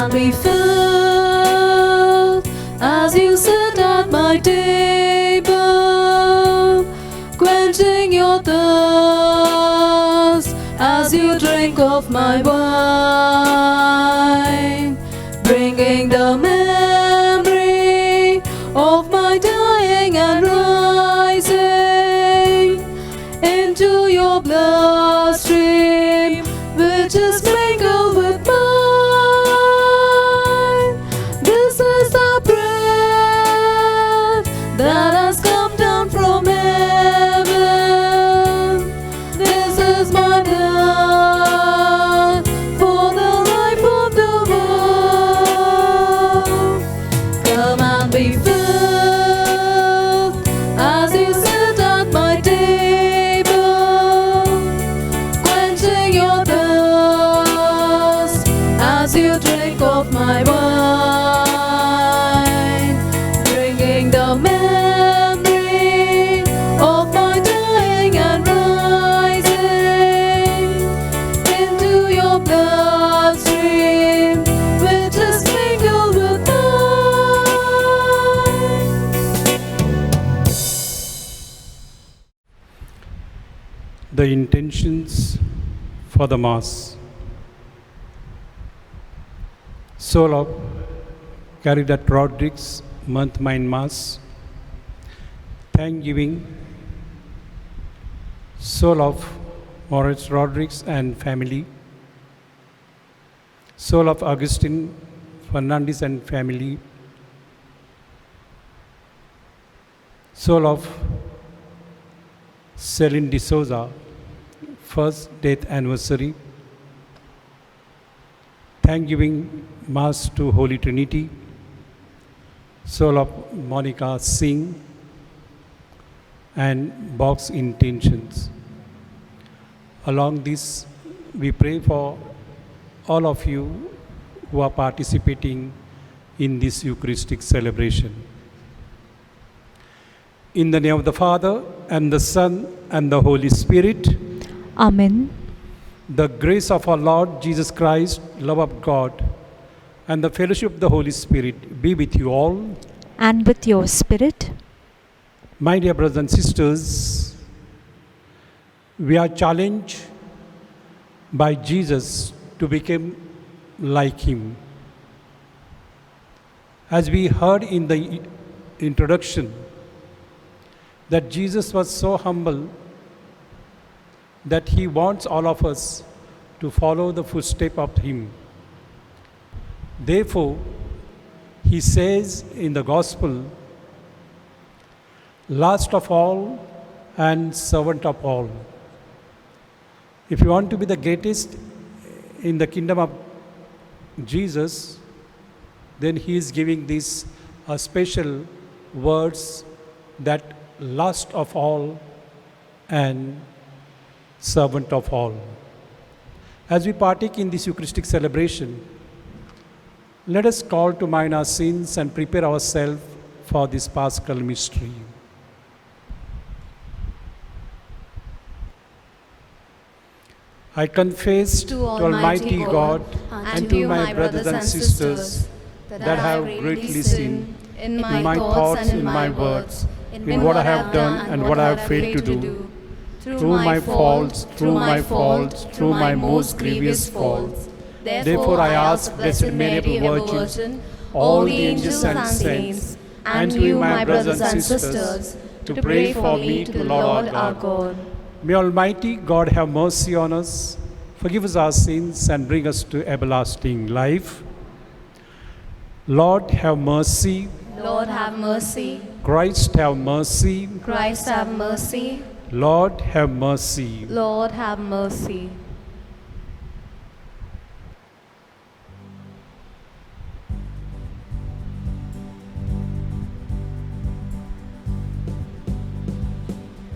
and be filled as you sit at my table, quenching your thirst as you drink of my wine, bringing the memory of my dying and rising into your bloodstream, which is sprinkled with mine. This is the bread that has come down from heaven. This is my blood for the life of the world. Come and be filled as you sit at my table, quenching your thirst as you drink of my wine, bringing the memory of my dying and rising into your bloodstream, which is sprinkled with mine. The intentions for the Mass. Soul of Caridad Rodriguez, Month Mind Mass. Thanksgiving. Soul of Moritz Rodriguez and family. Soul of Augustine Fernandez and family. Soul of Celine D'Souza, first death anniversary. Thanksgiving Mass to Holy Trinity. Soul of Monica Singh and box intentions. Along this, we pray for all of you who are participating in this Eucharistic celebration. In the name of the Father, and the Son, and the Holy Spirit. Amen. The grace of our Lord Jesus Christ, love of God, and the fellowship of the Holy Spirit be with you all. And with your spirit. My dear brothers and sisters, we are challenged by Jesus to become like Him. As we heard in the introduction, that Jesus was so humble that He wants all of us to follow the footsteps of Him. Therefore, He says in the Gospel, last of all and servant of all. If you want to be the greatest in the kingdom of Jesus, then He is giving these special words, that last of all and servant of all. As we partake in this Eucharistic celebration, let us call to mind our sins and prepare ourselves for this Paschal mystery. I confess to Almighty God and to my brothers and sisters that I have greatly sinned in my thoughts, in my words, in what I have done and what I have failed to do, through my faults, through my most grievous faults. Therefore I ask Blessed Mary, the Virgin, all the angels and saints, and you, my brothers and sisters, to pray for me to the Lord our God. May Almighty God have mercy on us, forgive us our sins, and bring us to everlasting life. Lord, have mercy. Lord, have mercy. Christ, have mercy. Christ, have mercy. Lord, have mercy. Lord, have mercy.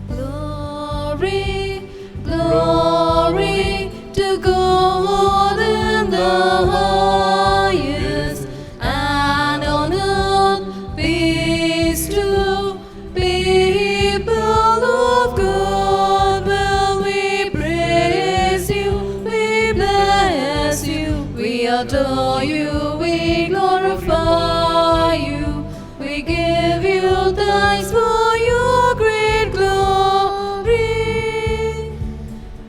Glory, glory to God in the highest, and on earth peace to people of God. Well, we praise you, we bless you, we adore you. thanks for your great glory.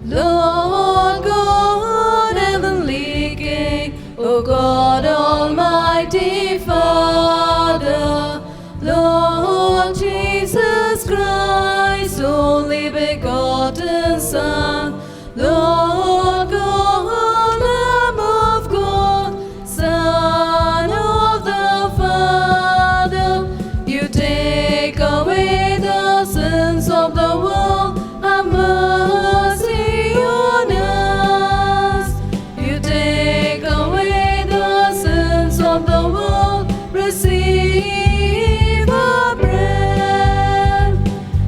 Lord God, heavenly King, O God, Almighty Father, Lord Jesus Christ, only begotten Son, Lord God, Lamb of God, Son of the Father, you take away the sins of the world, have mercy on us. You take away the sins of the world, receive our prayer.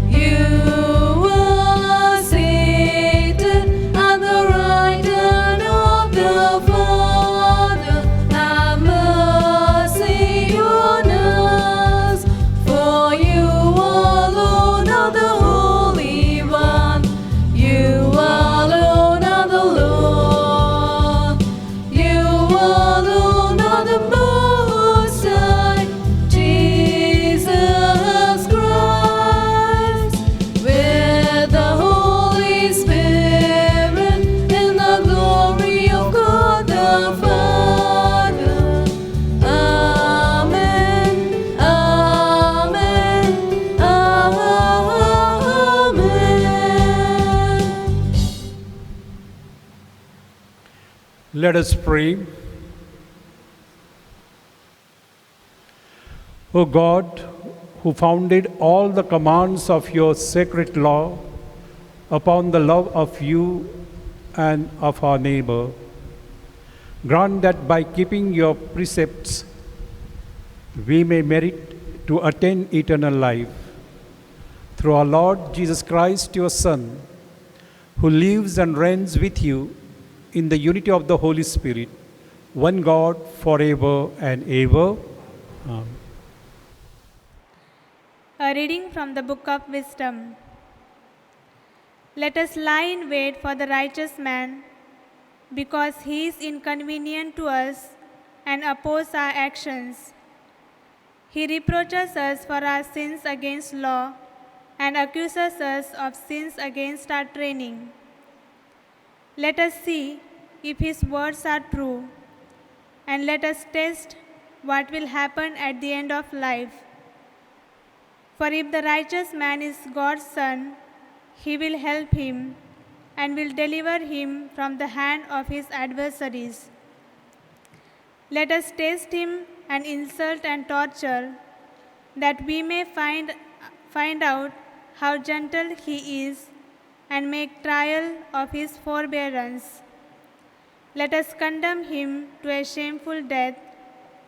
You are seated at the right hand of the Father, have mercy on us. For you alone are the Holy One, you alone are the Lord, you alone are the Most High, Jesus Christ, with the Holy Spirit, in the glory of God the Father. Amen, amen, amen. Let us pray. O God, who founded all the commands of your sacred law upon the love of you and of our neighbor, grant that by keeping your precepts we may merit to attain eternal life. Through our Lord Jesus Christ, your Son, who lives and reigns with you in the unity of the Holy Spirit, one God, forever and ever. Amen. A reading from the Book of Wisdom. Let us lie in wait for the righteous man, because he is inconvenient to us and opposes our actions. He reproaches us for our sins against law and accuses us of sins against our training. Let us see if his words are true, and let us test what will happen at the end of life. For if the righteous man is God's son, he will help him and will deliver him from the hand of his adversaries. Let us test him and insult and torture, that we may find out how gentle he is and make trial of his forbearance. Let us condemn him to a shameful death,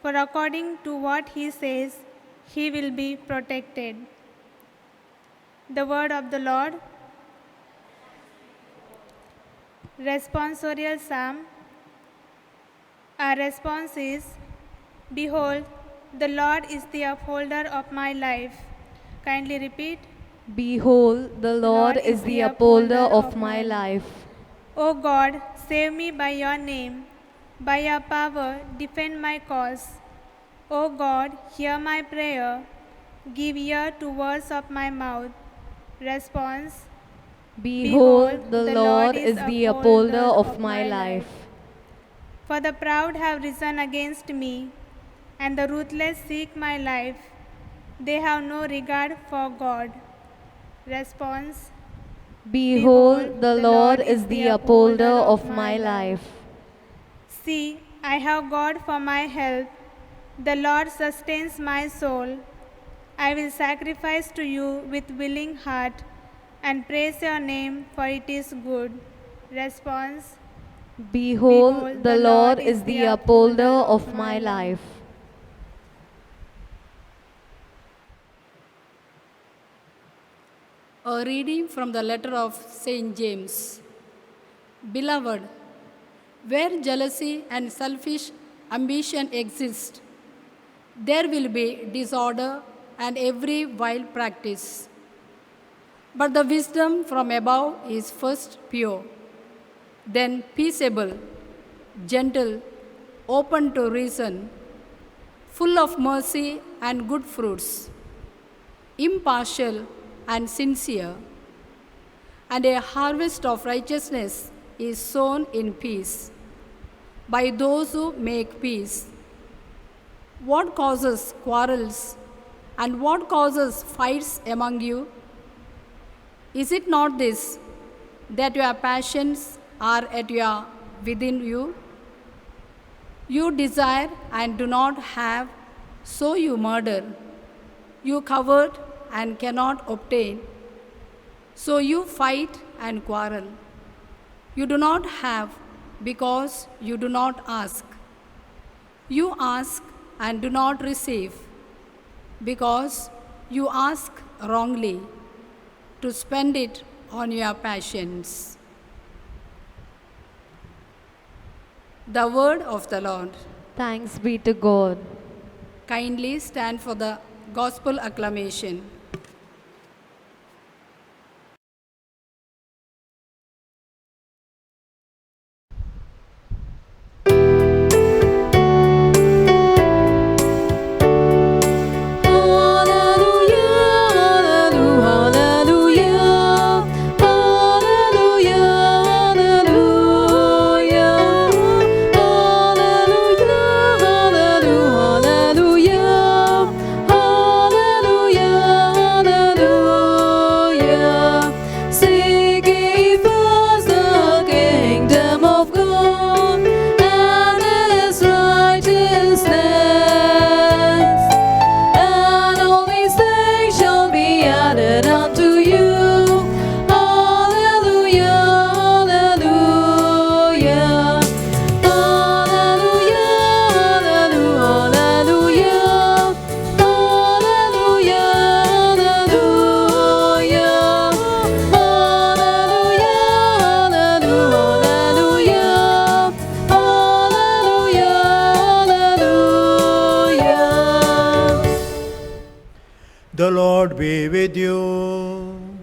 for according to what he says, he will be protected. The word of the Lord. Responsorial Psalm. Our response is, Behold, the Lord is the upholder of my life. Kindly repeat. Behold, the Lord is the upholder of my life. O God, save me by your name. By your power, defend my cause. O God, hear my prayer. Give ear to words of my mouth. Response. Behold, the Lord is the upholder of my life. For the proud have risen against me, and the ruthless seek my life. They have no regard for God. Response. Behold, the Lord is the upholder of my life. See, I have God for my help. The Lord sustains my soul. I will sacrifice to you with willing heart and praise your name, for it is good. Response. Behold, the Lord is the upholder of my life. A reading from the letter of St. James. Beloved, where jealousy and selfish ambition exist, there will be disorder and every vile practice. But the wisdom from above is first pure, then peaceable, gentle, open to reason, full of mercy and good fruits, impartial, and sincere. And a harvest of righteousness is sown in peace by those who make peace. What causes quarrels and what causes fights among you? Is it not this, that your passions are within you? You desire and do not have, so you murder. You covet and cannot obtain, so you fight and quarrel. You do not have because you do not ask. You ask and do not receive, because you ask wrongly, to spend it on your passions. The word of the Lord. Thanks be to God. Kindly stand for the gospel acclamation. The Lord be with you.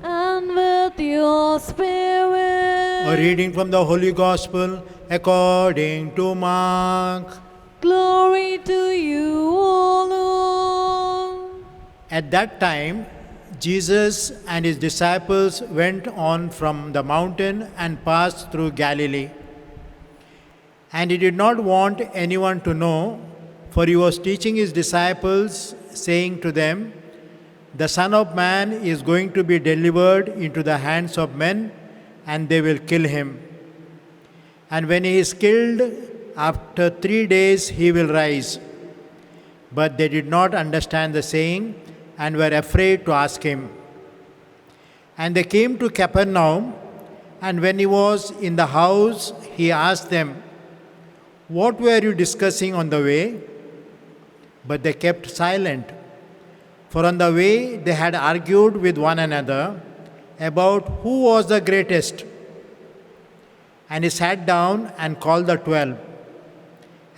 And with your spirit. A reading from the Holy Gospel according to Mark. Glory to you, O Lord. At that time, Jesus and his disciples went on from the mountain and passed through Galilee. And he did not want anyone to know, for he was teaching his disciples, saying to them, "The Son of Man is going to be delivered into the hands of men, and they will kill him. And when he is killed, after 3 days he will rise." But they did not understand the saying, and were afraid to ask him. And they came to Capernaum, and when he was in the house, he asked them, "What were you discussing on the way?" But they kept silent. For on the way they had argued with one another about who was the greatest. And he sat down and called the 12.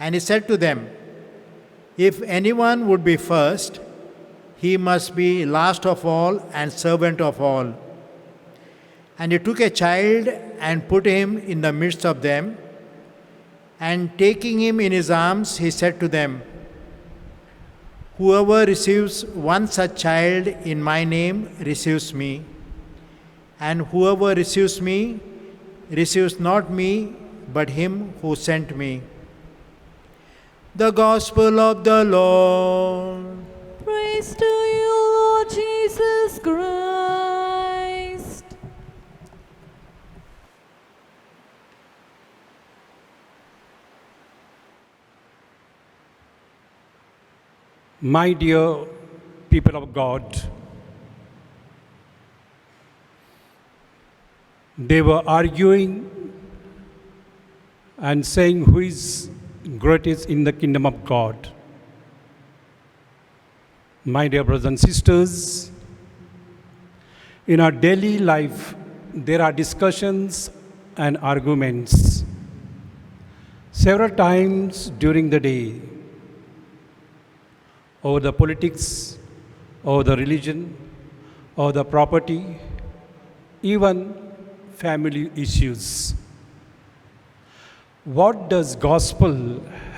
And he said to them, "If anyone would be first, he must be last of all and servant of all." And he took a child and put him in the midst of them. And taking him in his arms, he said to them, "Whoever receives one such child in my name receives me. And whoever receives me receives not me, but him who sent me." The Gospel of the Lord. Praise to you, Lord Jesus Christ. My dear people of God, they were arguing and saying who is greatest in the kingdom of God. My dear brothers and sisters, in our daily life, there are discussions and arguments. Several times during the day, over the politics, over the religion, over the property, even family issues. What does gospel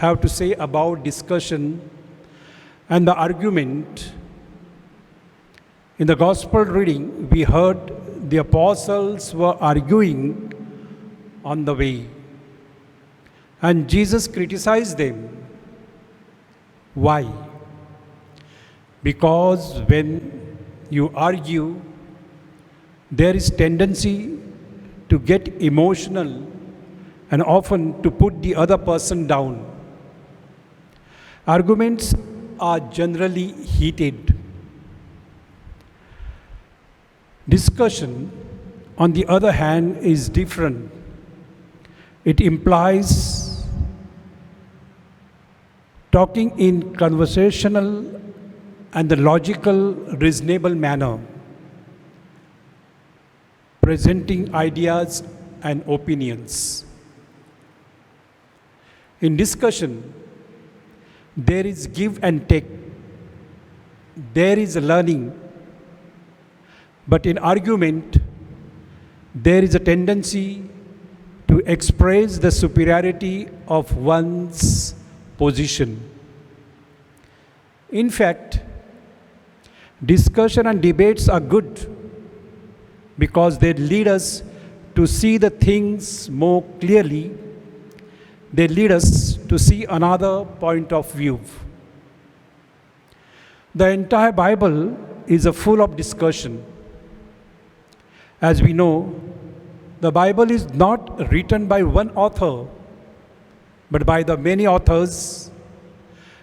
have to say about discussion and the argument In the gospel reading, we heard the apostles were arguing on the way, and Jesus criticized them. Why? Because when you argue, there is tendency to get emotional and often to put the other person down. Arguments are generally heated. Discussion, on the other hand, is different. It implies talking in conversational and the logical, reasonable manner, presenting ideas and opinions. In discussion, there is give and take. There is learning. But in argument, there is a tendency to express the superiority of one's position. In fact, discussion and debates are good because they lead us to see the things more clearly. They lead us to see another point of view. The entire Bible is full of discussion. As we know, the Bible is not written by one author, but by the many authors,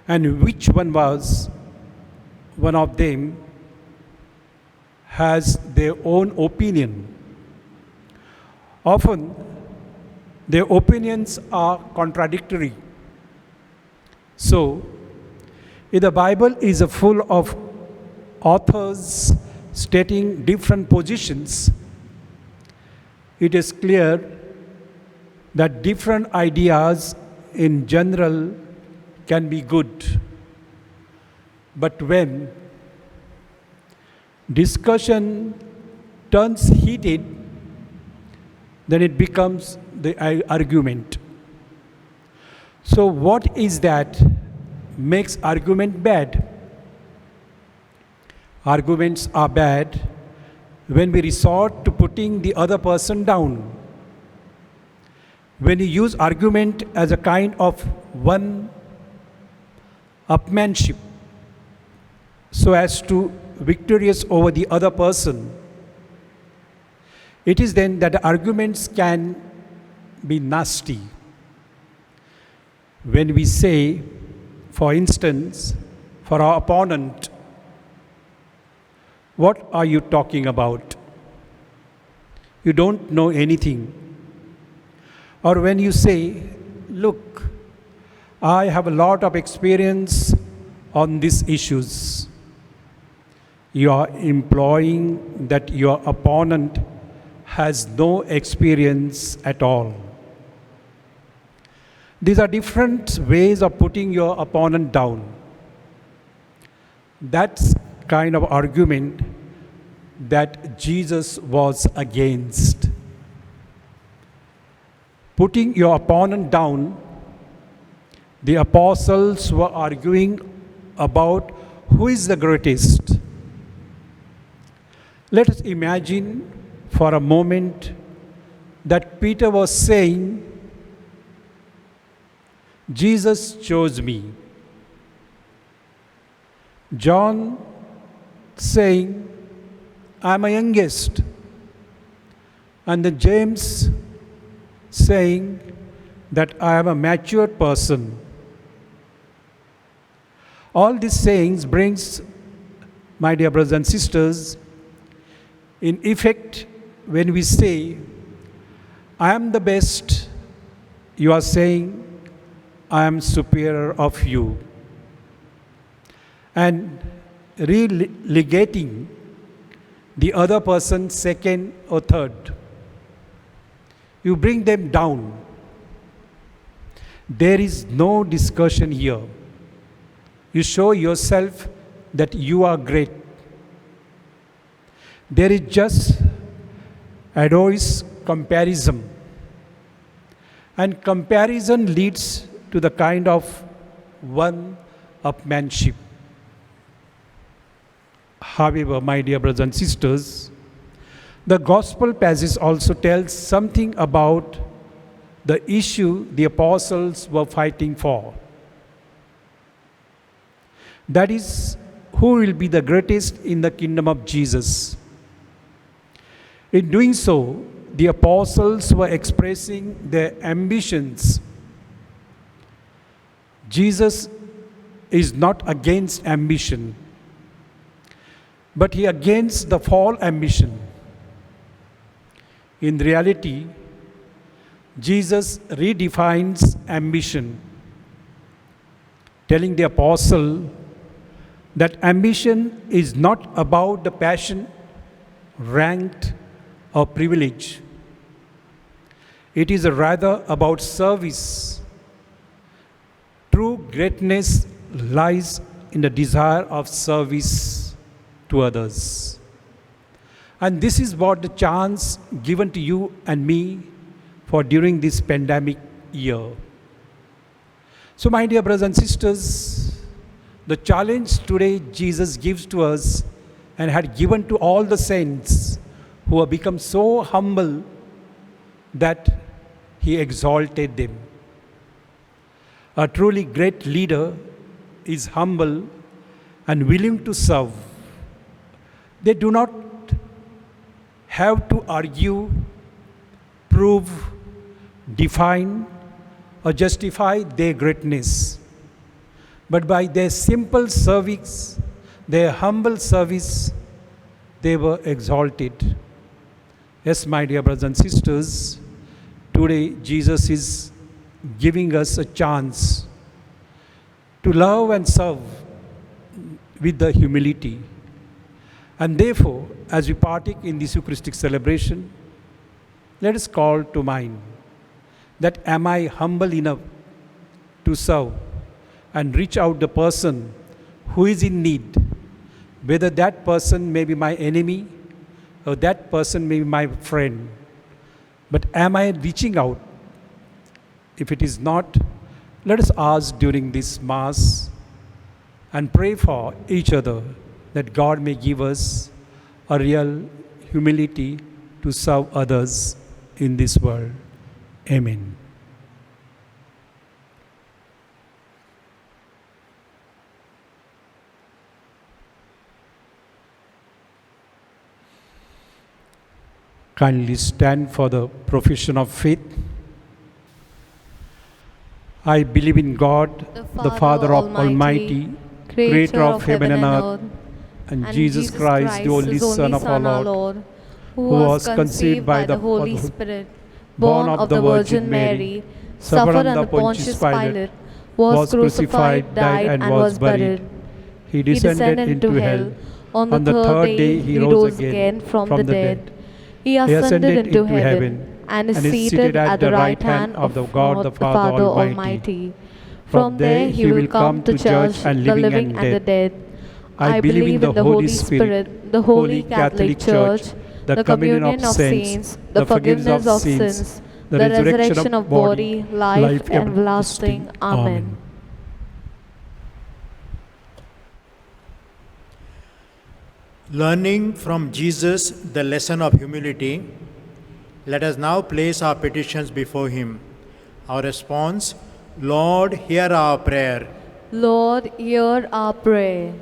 and which one was one of them has their own opinion. Often, their opinions are contradictory. So, if the Bible is full of authors stating different positions, it is clear that different ideas in general can be good. But when discussion turns heated, then it becomes the argument. So what is that makes argument bad? Arguments are bad when we resort to putting the other person down. When you use argument as a kind of one-upmanship so as to victorious over the other person, it is then that the arguments can be nasty. When we say, for instance, for our opponent, "What are you talking about? You don't know anything." Or when you say, "Look, I have a lot of experience on these issues," you are implying that your opponent has no experience at all. These are different ways of putting your opponent down. That's kind of argument that Jesus was against. Putting your opponent down, the apostles were arguing about who is the greatest. Let us imagine for a moment that Peter was saying, "Jesus chose me." John saying, "I'm a youngest." And then James saying that I am a mature person. All these sayings brings, my dear brothers and sisters, in effect, when we say, "I am the best," you are saying, "I am superior of you." And relegating the other person second or third. You bring them down. There is no discussion here. You show yourself that you are great. There is just adverse comparison. And comparison leads to the kind of one-upmanship. However, my dear brothers and sisters, the gospel passage also tells something about the issue the apostles were fighting for. That is, who will be the greatest in the kingdom of Jesus. In doing so, the apostles were expressing their ambitions. Jesus is not against ambition, but he against the false ambition. In reality, Jesus redefines ambition, telling the apostle that ambition is not about the passion, rank, or privilege. It is rather about service. True greatness lies in the desire of service to others. And this is what the chance given to you and me for during this pandemic year. So, my dear brothers and sisters, the challenge today Jesus gives to us and had given to all the saints who have become so humble that he exalted them. A truly great leader is humble and willing to serve. They do not have to argue, prove, define, or justify their greatness. But by their simple service, their humble service, they were exalted. Yes, my dear brothers and sisters, today Jesus is giving us a chance to love and serve with the humility. And therefore, as we partake in this Eucharistic celebration, let us call to mind that am I humble enough to serve and reach out the person who is in need, whether that person may be my enemy or that person may be my friend. But am I reaching out? If it is not, let us ask during this Mass and pray for each other that God may give us a real humility to serve others in this world. Amen. Kindly stand for the profession of faith. I believe in God, the Father of Almighty, Creator of heaven and earth, and Jesus Christ, the only Son of our Lord, who was conceived by the Holy Spirit, born of the Virgin Mary, suffered under Pontius Pilate, was crucified, died, and was buried. He descended into hell. On the third day he rose again from the dead. He ascended into heaven and is seated at the right hand of the God the Father Almighty. From there he will come to judge the living and the dead. I believe in the Holy Spirit, the Holy Catholic Church, the communion of saints, the forgiveness of sins, the resurrection of body, life everlasting. Amen. Learning from Jesus the lesson of humility, let us now place our petitions before him. Our response: Lord, hear our prayer. Lord, hear our prayer.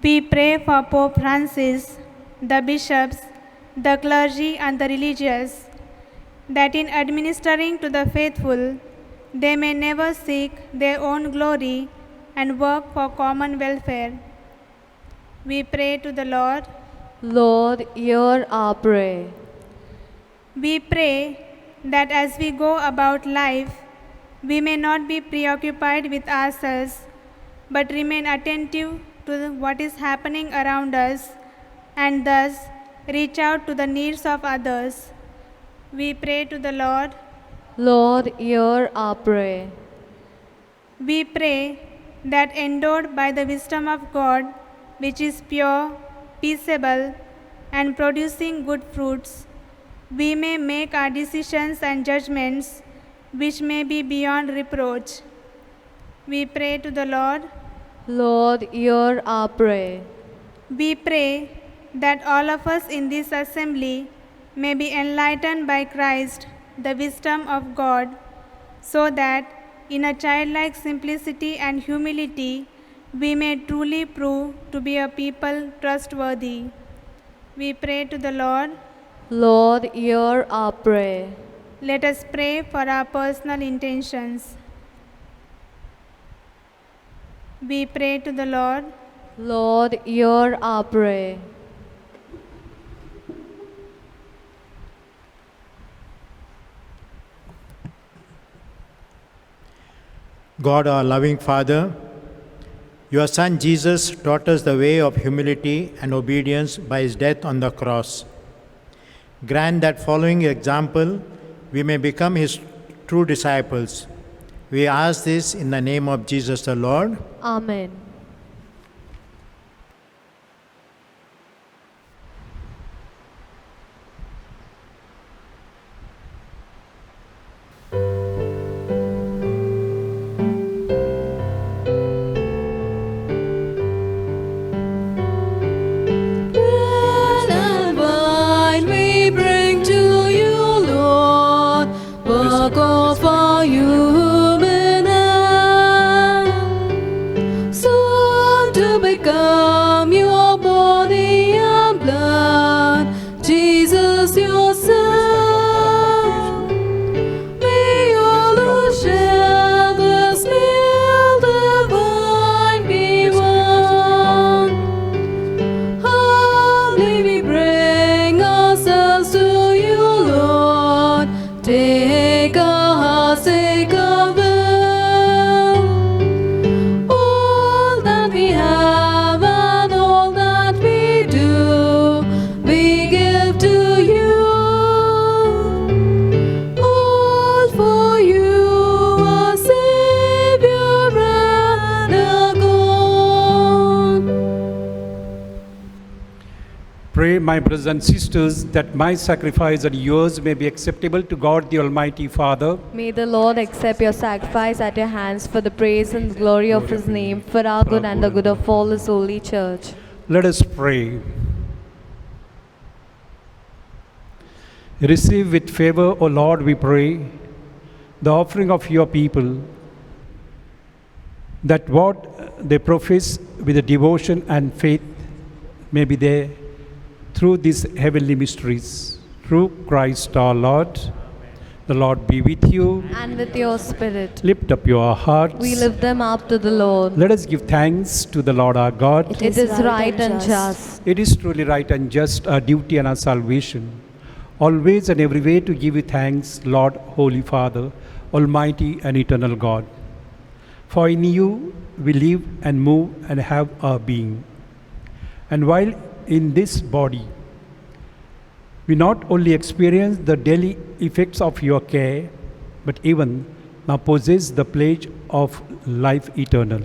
We pray for Pope Francis, the bishops, the clergy, and the religious, that in administering to the faithful, they may never seek their own glory and work for common welfare. We pray to the Lord. Lord, hear our prayer. We pray that as we go about life, we may not be preoccupied with ourselves, but remain attentive to what is happening around us and thus reach out to the needs of others. We pray to the Lord. Lord, hear our prayer. We pray that endowed by the wisdom of God, which is pure, peaceable, and producing good fruits, we may make our decisions and judgments which may be beyond reproach. We pray to the Lord. Lord, hear our prayer. We pray that all of us in this assembly may be enlightened by Christ, the wisdom of God, so that in a childlike simplicity and humility we may truly prove to be a people trustworthy. We pray to the Lord. Lord, hear our prayer. Let us pray for our personal intentions. We pray to the Lord. Lord, hear our prayer. God, our loving Father, your Son Jesus taught us the way of humility and obedience by his death on the cross. Grant that following example, we may become his true disciples. We ask this in the name of Jesus the Lord. Amen. Bread and wine we bring to you, Lord. Work of our human hand, soon to become your body and blood, Jesus your Son. May all who share this meal divine be one. Humbly we bring ourselves to you, Lord. Take our hearts, take our will. All that we have and all that we do, we give to you. All for you, our Savior and our God. Pray, my brothers and sisters, that my sacrifice and yours may be acceptable to God the Almighty Father. May the Lord accept your sacrifice at your hands for the praise and glory of His name, for our good and the good of all His holy church. Let us pray. Receive with favor, O Lord, we pray, the offering of your people, that what they profess with the devotion and faith may be there through these heavenly mysteries. Through Christ our Lord. The Lord be with you. And with your spirit, Lift up your hearts. we lift them up to the Lord. Let us give thanks to the Lord our God. It is right and just. It is truly right and just, our duty and our salvation, always and every way to give you thanks, Lord, Holy Father, Almighty and eternal God. For in you we live and move and have our being. And while in this body, we not only experience the daily effects of your care, but even now possess the pledge of life eternal.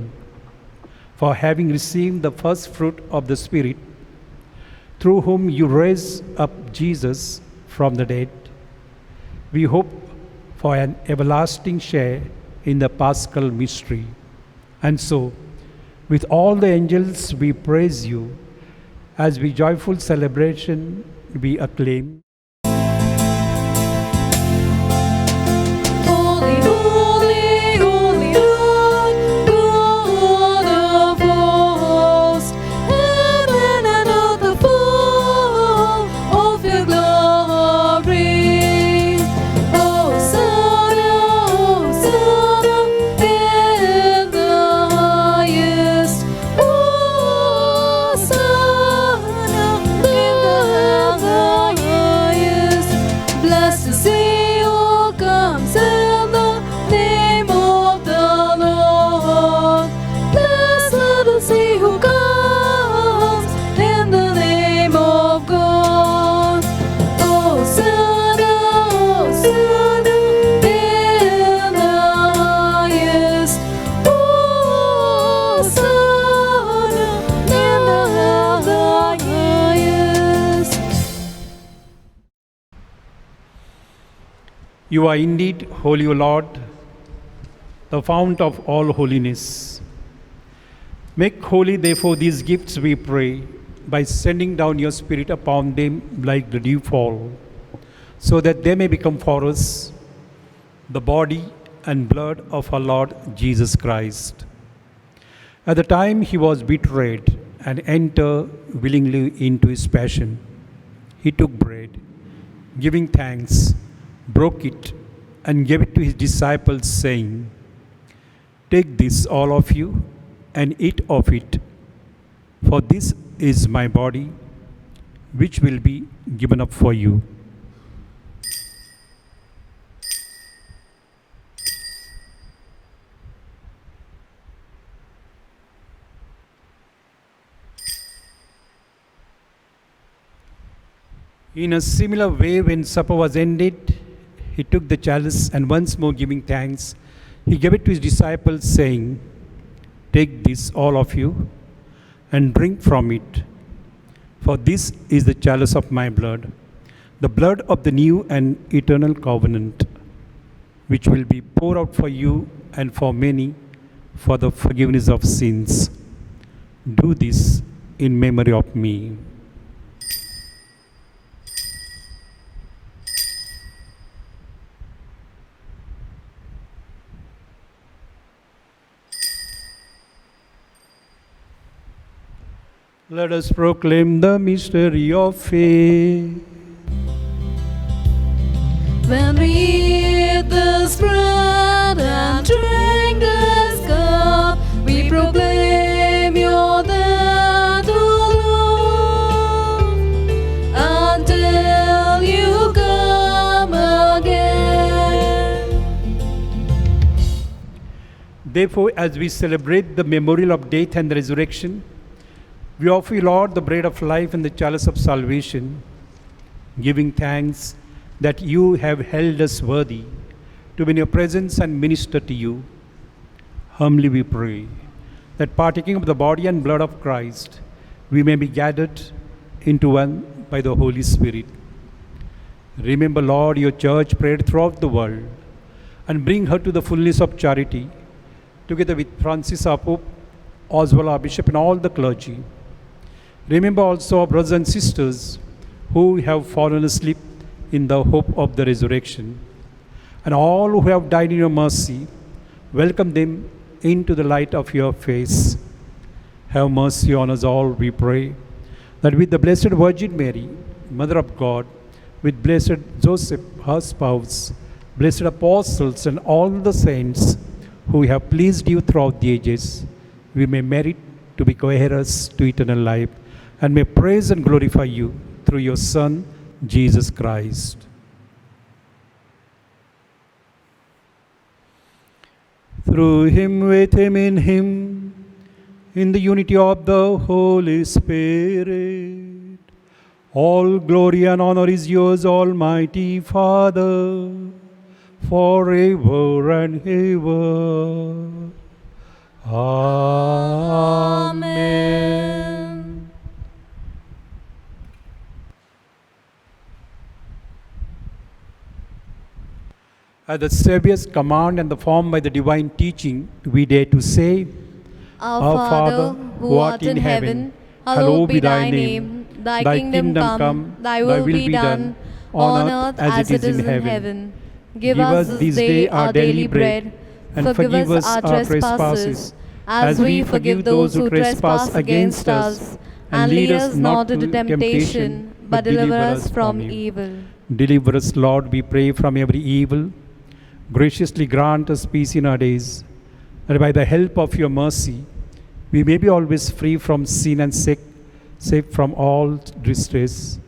For having received the first fruit of the Spirit, through whom you raise up Jesus from the dead, we hope for an everlasting share in the Paschal mystery. And so, with all the angels we praise you, as we joyful celebration we acclaim. Holy, holy, holy Lord, God of hosts, heaven and earth are full of your glory. Hosanna, Hosanna in the highest. Hosanna in the highest. You are indeed holy, O Lord, the fount of all holiness. Make holy, therefore, these gifts, we pray, by sending down your Spirit upon them like the dewfall, so that they may become for us the body and blood of our Lord Jesus Christ. At the time he was betrayed and entered willingly into his passion, he took bread, giving thanks, broke it, and gave it to his disciples, saying, "Take this, all of you, and eat of it, for this is my body, which will be given up for you." In a similar way, when supper was ended, he took the chalice and once more giving thanks, he gave it to his disciples, saying, "Take this, all of you, and drink from it, for this is the chalice of my blood, the blood of the new and eternal covenant, which will be poured out for you and for many for the forgiveness of sins. Do this in memory of me." Let us proclaim the mystery of faith. When we eat this bread and drink this cup, we proclaim your death, O Lord, until you come again. Therefore, as we celebrate the memorial of death and the resurrection, we offer you, Lord, the bread of life and the chalice of salvation, giving thanks that you have held us worthy to be in your presence and minister to you. Humbly we pray that partaking of the body and blood of Christ, we may be gathered into one by the Holy Spirit. Remember, Lord, your church spread throughout the world, and bring her to the fullness of charity, together with Francis our Pope, Oswald our Bishop, and all the clergy. Remember also our brothers and sisters who have fallen asleep in the hope of the resurrection, and all who have died in your mercy. Welcome them into the light of your face. Have mercy on us all, we pray, that with the Blessed Virgin Mary, Mother of God, with Blessed Joseph, her spouse, blessed apostles, and all the saints who have pleased you throughout the ages, we may merit to be co-heirs to eternal life, and may praise and glorify you through your Son, Jesus Christ. Through him, with him, in the unity of the Holy Spirit, all glory and honor is yours, Almighty Father, forever and ever. Amen. At the Saviour's command and the formed by the divine teaching, we dare to say, Our Father, who art in heaven, hallowed be thy name. Thy kingdom come, thy will be done, on earth as it is in heaven. Give us this day our daily bread, and forgive us our trespasses, as we forgive those who trespass against us. And lead us not into temptation, but deliver us from evil. Deliver us, Lord, we pray, from every evil. Graciously grant us peace in our days, that by the help of your mercy, we may be always free from sin and sick, safe from all distress,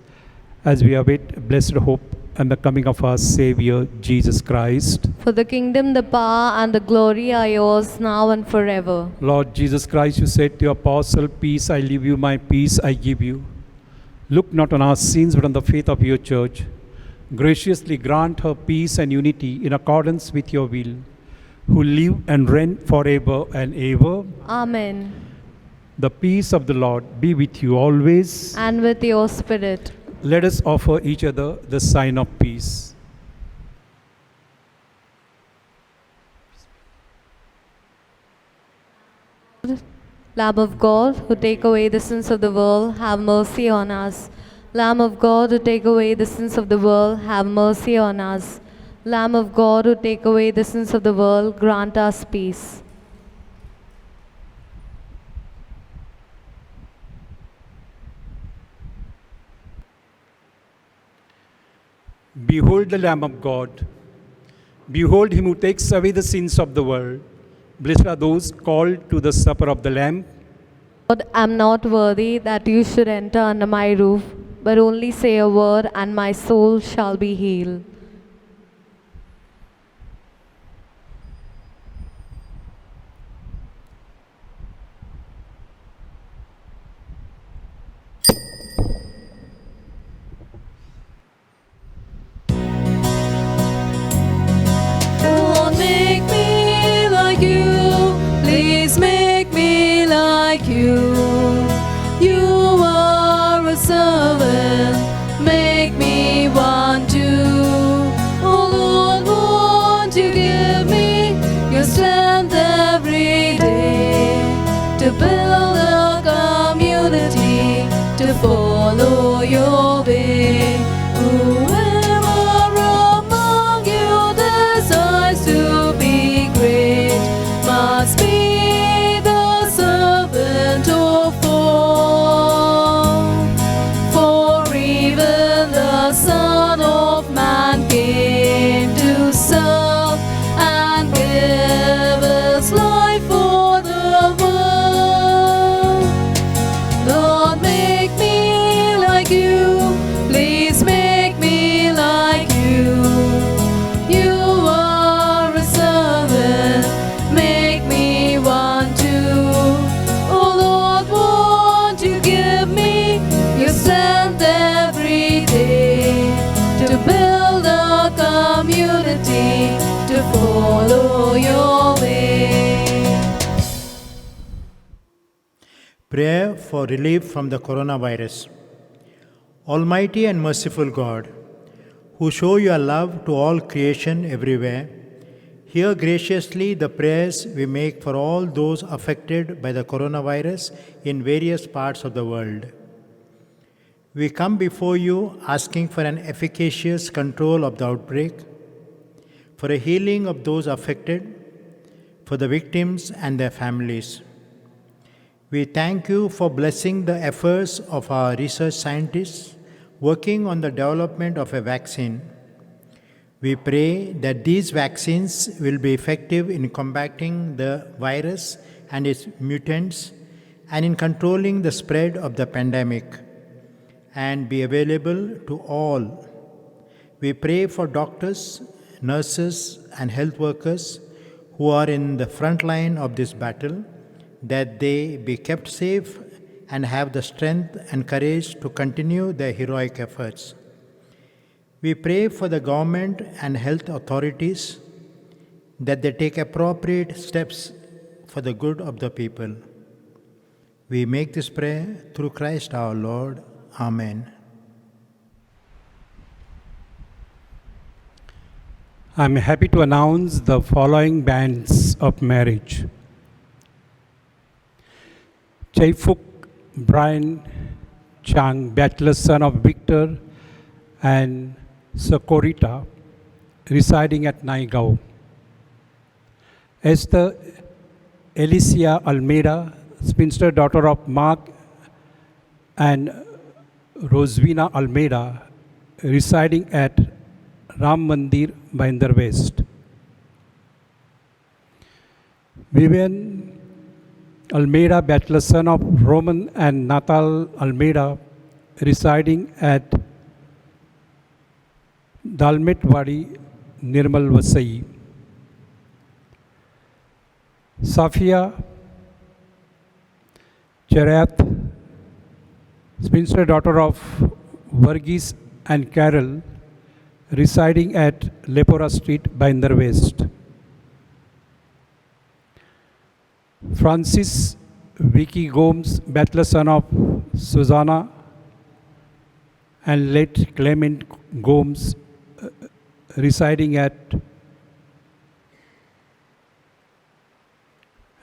as we await blessed hope and the coming of our Savior, Jesus Christ. For the kingdom, the power, and the glory are yours, now and forever. Lord Jesus Christ, you said to your apostle, "Peace I leave you, my peace I give you." Look not on our sins, but on the faith of your church. Graciously grant her peace and unity in accordance with your will, who live and reign forever and ever. Amen. The peace of the Lord be with you always. And with your spirit. Let us offer each other the sign of peace. Lamb of God, who take away the sins of the world, have mercy on us. Lamb of God, who take away the sins of the world, have mercy on us. Lamb of God, who take away the sins of the world, grant us peace. Behold the Lamb of God. Behold him who takes away the sins of the world. Blessed are those called to the supper of the Lamb. Lord, I am not worthy that you should enter under my roof, but only say a word, and my soul shall be healed. Lord, make me like you. Please make me like you. You are a servant. Make me one too. Oh Lord, won't you give me your strength every day to build a community, to follow your way. Whoever among you desires to be great must be the servant of all. For even the Son of Man came to serve and give his life for the world. Lord, make me like you. Please make me like you. You are a servant. Make me one too. Oh Lord, won't you give me your strength every day to build a community, to follow your way. Prayer for relief from the coronavirus. Almighty and merciful God, who show your love to all creation everywhere, hear graciously the prayers we make for all those affected by the coronavirus in various parts of the world. We come before you asking for an efficacious control of the outbreak, for a healing of those affected, for the victims and their families. We thank you for blessing the efforts of our research scientists working on the development of a vaccine. We pray that these vaccines will be effective in combating the virus and its mutants and in controlling the spread of the pandemic and be available to all. We pray for doctors, nurses, and health workers who are in the front line of this battle, that they be kept safe and have the strength and courage to continue their heroic efforts. We pray for the government and health authorities that they take appropriate steps for the good of the people. We make this prayer through Christ our Lord. Amen. I'm happy to announce the following bands of marriage. Chaifuk Brian Chang, bachelor son of Victor and Socorita, residing at Naigao. Esther Alicia Almeida, spinster daughter of Mark and Rosvina Almeida, residing at Ram Mandir, Bahindar West. Vivian Almeida, bachelor son of Roman and Natal Almeida, residing at Dalmetwadi, Nirmal Vasai. Safia Charath, spinster daughter of Varghese and Carol, residing at Lepora Street, Bahindar West. Francis Vicky Gomes, bachelor son of Susanna and late Clement Gomes, residing at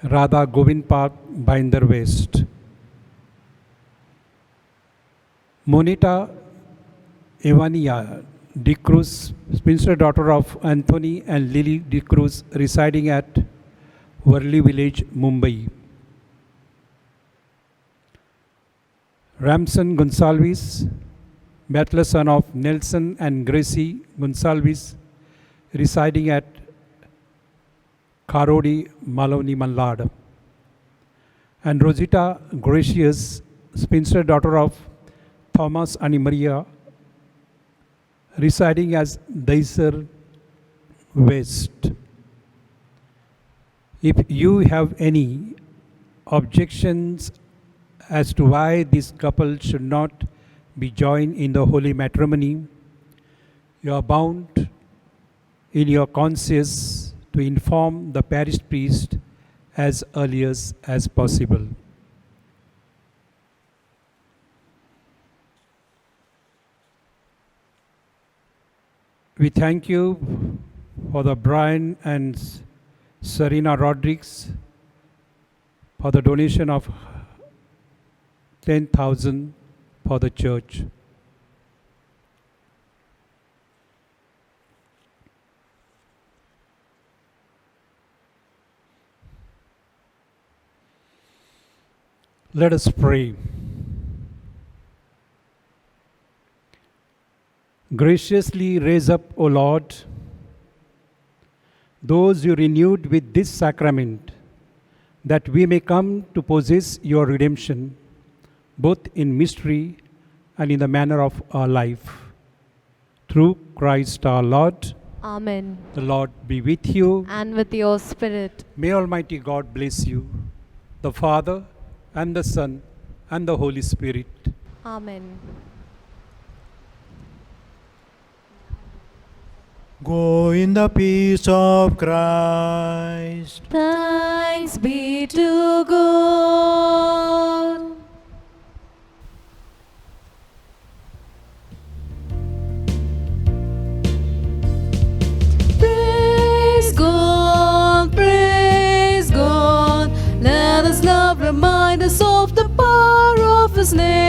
Radha Govind Park, Binder West. Monita Evania De Cruz, spinster daughter of Anthony and Lily De Cruz, residing at Worli Village, Mumbai. Ramson Gonsalves, bachelor son of Nelson and Gracie Gonsalves, residing at Karodi, Maloney, Mallad. And Rosita Gracious, spinster daughter of Thomas and Maria, residing as Daisar West. If you have any objections as to why this couple should not be joined in the holy matrimony, you are bound in your conscience to inform the parish priest as early as possible. We thank you for the Brian and Serena Rodriguez for the donation of 10,000 for the church. Let us pray. Graciously raise up, O Lord, those you renewed with this sacrament, that we may come to possess your redemption, both in mystery and in the manner of our life. Through Christ our Lord. Amen. The Lord be with you. And with your spirit. May Almighty God bless you, the Father and the Son and the Holy Spirit. Amen. Go in the peace of Christ. Thanks be to God. Praise God, praise God. Let His love remind us of the power of His name.